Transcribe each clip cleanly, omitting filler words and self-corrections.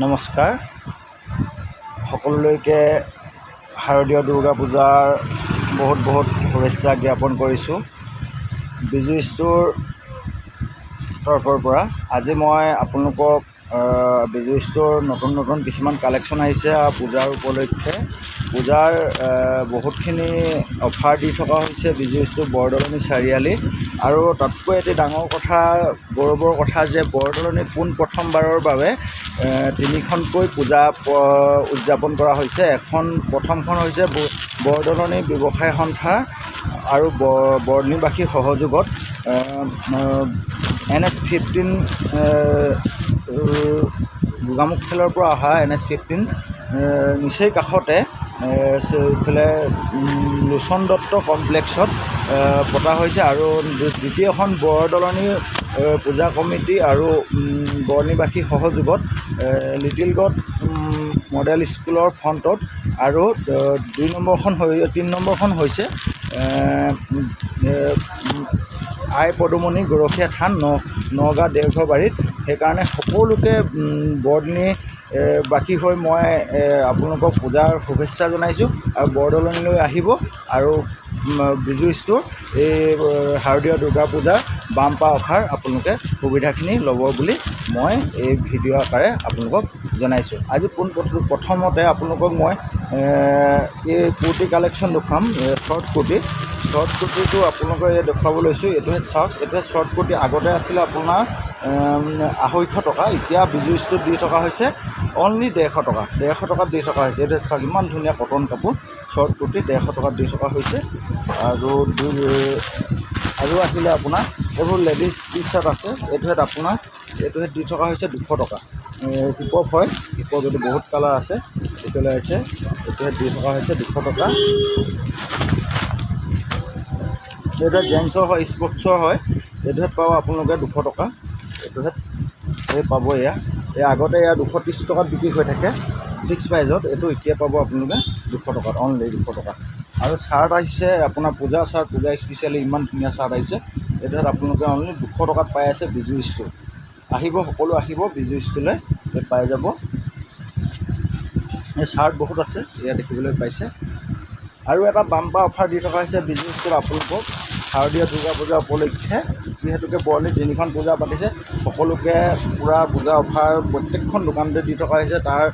নমস্কাৰ সকলোলৈকে শাৰদীয় দুৰ্গা পূজাৰ বহুত শুভেচ্ছা জ্ঞাপন কৰিছোঁ। বিজু ষ্ট'ৰ তৰফৰ পৰা আজি মই আপোনালোকক বিজু ষ্ট'ৰ নতুন কিছুমান কালেকশ্যন আহিছে পূজাৰ উপলক্ষে। পূজাৰ বহুতখিনি অফাৰ দি থকা হৈছে বিজু ষ্ট'ৰ বৰদলনি চাৰিআলি। আৰু তাতকৈ এটি ডাঙৰ কথা, গৌৰৱৰ কথা যে বৰদলনিত পোনপ্ৰথমবাৰৰ বাবে 3খনকৈ পূজা উদযাপন কৰা হৈছে। প্ৰথমখন হৈছে বৰদলনি ব্যৱসায় সন্থা আৰু বৰ্ণিবাসীৰ সহযোগত NS-15 গোগামুখ খেলৰ পৰা অহা NS-15 নিচেই কাষতে এইফালে লোচন দত্ত কমপ্লেক্সত পতা হৈছে। আৰু দ্বিতীয়খন বৰদলনি পূজা কমিটি আৰু বৰ্ণিবাসী সহযোগত লিটিল গড মডেল স্কুলৰ ফ্ৰণ্টত। আৰু 3 নম্বৰখন হৈছে আই পদুমণি গৰখীয়া থান নগাঁও দেওঘৰবাৰীত। সেইকাৰণে সকলোকে বৰদলনি বাসী হৈ মই আপোনালোকক পূজাৰ শুভেচ্ছা জনাইছোঁ। আৰু বৰদলনিলৈ আহিব আৰু বিজু ষ্ট'ৰ এই শাৰদীয় দুৰ্গা পূজাৰ বাম্পাৰ অফাৰ আপোনালোকে সুবিধাখিনি ল'ব বুলি মই এই ভিডিঅ' আকাৰে আপোনালোকক জনাইছোঁ। আজি প্ৰথমতে আপোনালোকক মই এই কুৰ্তি কালেকশ্যন দেখুৱাম। শ্বৰ্ট কুৰ্তিটো আপোনালোকক দেখুৱাব লৈছোঁ। এইটোহে চাওক, এইটোহে শ্বৰ্ট কুৰ্তি। আগতে আছিলে আপোনাৰ 250 টকা, এতিয়া বিজু ষ্ট'ৰত দি থকা হৈছে অনলি 150 টকা। 150 টকাত দি থকা হৈছে। এইটো চাওক, ইমান ধুনীয়া কটন কাপোৰ শ্বৰ্ট কুৰ্তি 150 টকাত দি থকা হৈছে। আৰু আহিলে আপোনাৰ এইবোৰ লেডিজ টি চাৰ্ট আছে। এইটোহে দি থকা হৈছে 200 টকা। হিপপ হয়, হিপপ যদি বহুত কালাৰ আছে এইটোলৈ আছে। এইটোহে দি থকা হৈছে 200 টকা। এইটোহে জেন্টছৰ হয়, স্পৰ্টছৰ হয়। এইটোহে পাব আপোনালোকে 200 টকা। এইটোহে পাব। আগতে 230 টকাত বিক্ৰী হৈ থাকে ফিক্স প্ৰাইজত। এইটো এতিয়া পাব আপোনালোকে 200 টকাত, অনলি 200 টকা। আৰু চাৰ্ট আহিছে আপোনাৰ পূজা স্পেচিয়েলি ইমান ধুনীয়া চাৰ্ট আহিছে। এইটোত আপোনালোকে অনলি 200 টকাত পাই আছে বিজু ষ্ট'ৰ। আহিব, সকলো আহিব বিজু ষ্ট'ৰলৈ, পাই যাব। এই চাৰ্ট বহুত আছে, এয়া দেখিবলৈ পাইছে। আৰু এটা বাম্পাৰ অফাৰ দি থকা হৈছে বিজু ষ্ট'ৰত আপোনালোকক শাৰদীয় দুৰ্গা পূজা উপলক্ষে। যিহেতুকে বৰদলনিত 3খন পূজা পাতিছে, সকলোকে পূৰা পূজা অফাৰ প্ৰত্যেকখন দোকানতে দি থকা হৈছে। তাৰ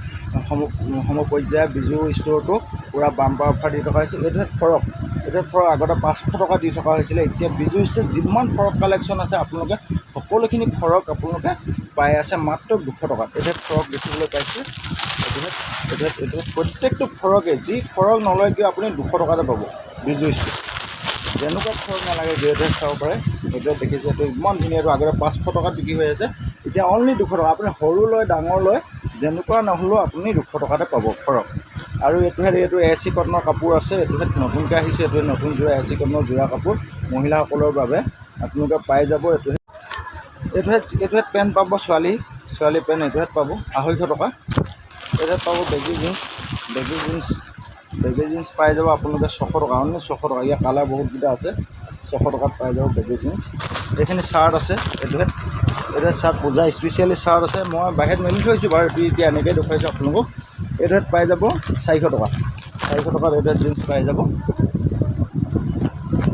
সমপৰ্যায় বিজু ষ্ট'ৰটো পূৰা বাম্পাৰ অফাৰ দি থকা হৈছে। এইটোহে ফৰক আগতে 500 টকা দি থকা হৈছিলে। এতিয়া বিজু ষ্ট'ৰত যিমান ফৰক কালেকশ্যন আছে আপোনালোকে সকলোখিনি ফৰক আপোনালোকে পাই আছে মাত্ৰ 200 টকাত। এইটোহে ফৰক দেখিবলৈ পাইছে। এইটো প্ৰত্যেকটো ফৰকে, যি ফৰক নলয় কিয় আপুনি 200 টকাতে পাব বিজু ষ্ট'ৰ। যেনেকুৱা ফৰক নালাগে যিহেতু চাব পাৰে। এইটোৱে দেখিছে, এইটো ইমান ধুনীয়া। আগতে 500 টকাত বিক্ৰী হৈ আছে, এতিয়া অনলি 200 টকা। আপুনি সৰু লয় ডাঙৰ লয় যেনেকুৱা নহ'লেও আপুনি 200 টকাতে পাব ফৰক। আৰু এইটো AC কটনৰ কাপোৰ আছে। এইটোহে নতুনকৈ আহিছে। এইটোৱে নতুন যোৰা AC কটনৰ যোৰা কাপোৰ মহিলাসকলৰ বাবে আপোনালোকে পাই যাব। এইটোহে পেণ্ট পাব, ছোৱালী পেণ্ট এইটোহে পাব 250 টকা। এইটোহে পাব বেগী জিন্স পাই যাব আপোনালোকে 600 টকা, অনলি 600 টকা। ইয়াৰ কালাৰ বহুতকেইটা আছে। 600 টকাত পাই যাব বেগী জিন্স। এইখিনি চাৰ্ট আছে। এইটোহে চাৰ্ট পূজা স্পেচিয়েলি চাৰ্ট আছে। মই বাহিৰত মেলি থৈছোঁ বাৰু, এতিয়া এনেকৈ দেখুৱাইছোঁ আপোনালোকক। এইটোহে পাই যাব 400 টকা। 400 টকাত এইটোহে জিন্স পাই যাব।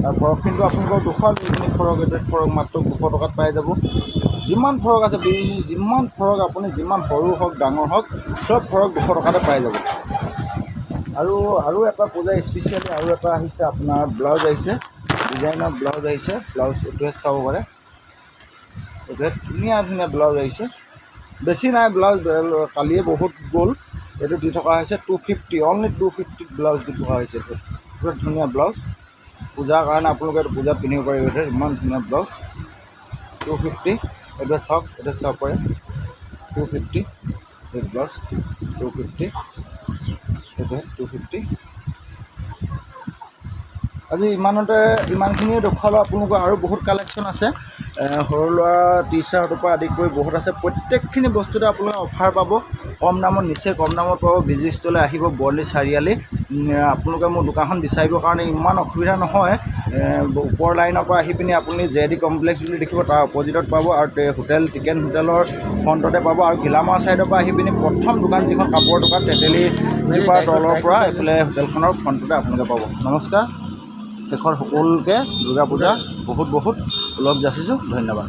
আৰু ফৰক কিন্তু আপোনালোকক 200 এইখিনি ফৰক, এইটোহে ফৰক মাত্ৰ 200 টকাত পাই যাব। যিমান ফৰক আছে যিমান ফৰক আপুনি যিমান সৰু হওক ডাঙৰ হওক চব ফৰক 200 টকাতে পাই যাব। আৰু এটা পূজা স্পেচিয়েলি আৰু এটা আহিছে আপোনাৰ ব্লাউজ আহিছে, ডিজাইনৰ ব্লাউজ আহিছে। ব্লাউজ এইটোহে চাব পাৰে। এইটোহে ধুনীয়া ব্লাউজ আহিছে। বেছি নাই ব্লাউজ, কালিয়ে বহুত গ'ল। এইটো দি থকা হৈছে 250, অনলি 250 ব্লাউজ দি থকা হৈছে। এইটো ধুনীয়া ব্লাউজ পূজাৰ কাৰণে আপোনালোকে পূজাত পিন্ধিব পাৰিব। এইটো ইমান ধুনীয়া ব্লাউজ 250। এইটো চাওক, এইটো চাব পাৰে 250। এই ব্লাউজ 250। এইটোহে 250। আজি ইমানখিনিয়ে দেখুৱালোঁ আপোনালোকৰ। আৰু বহুত কালেকশ্যন আছে। সৰু ল'ৰা টি চাৰ্টৰ পৰা আদি কৰি বহুত আছে। প্ৰত্যেকখিনি বস্তুতে আপোনালোকে অফাৰ পাব, কম দামত, নিশ্চয় কম দামত পাব। বিজি ষ্ট'ৰলৈ আহিব, বৰ্লি চাৰিআলি। আপোনালোকে মোৰ দোকানখন বিচাৰিবৰ কাৰণে ইমান অসুবিধা নহয়। ওপৰ লাইনৰ পৰা আহি পিনি আপুনি JD কমপ্লেক্স বুলি দেখিব, তাৰ অপজিটত পাব। আৰু হোটেল টিকেন হোটেলৰ ফ্ৰণ্টতে পাব। আৰু ঘিলামাৰা ছাইডৰ পৰা আহি পিনি প্ৰথম দোকান যিখন কাপোৰৰ দোকান তেতেলী জোপাৰ তলৰ পৰা এইফালে হোটেলখনৰ ফ্ৰণ্টতে আপোনালোকে পাব। নমস্কাৰ। শেষত সকলোকে দুৰ্গা পূজা বহুত বহুত ওলগ যাচিছোঁ। ধন্যবাদ।